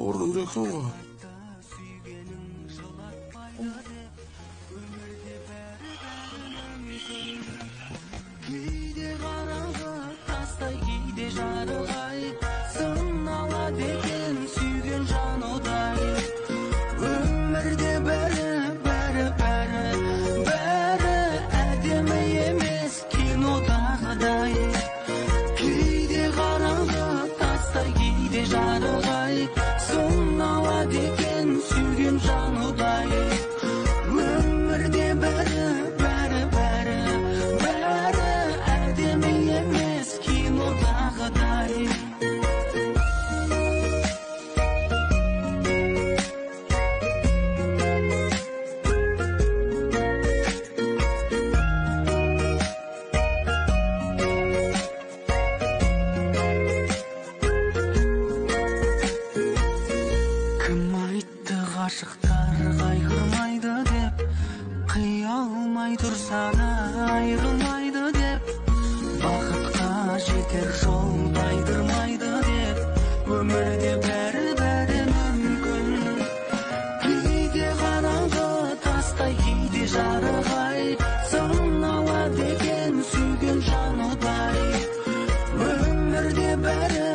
Орныңда екен ғой. Кейде қараңғы тастай, кейде жарығай, сыналады екен сүйген жан одай. Өмірде бәрі әдемі емес кинодағыдай. Кейде қараңғы тастай, кейде жарығай, сыналады екен сүйген жан одай. Өмірде бәрі әдемі емес кинодағыдай. Кім айтты ғашықтар қайғырмайды деп, қия алмай тұрса да айырылмайды деп, бақытқа жетер жол тайдырмайды деп, өмірде бәрі мүмкін. Кейде қараңғы тастай, кейде жарығай, сыналады екен сүйген жан одай. Өмірде бәрі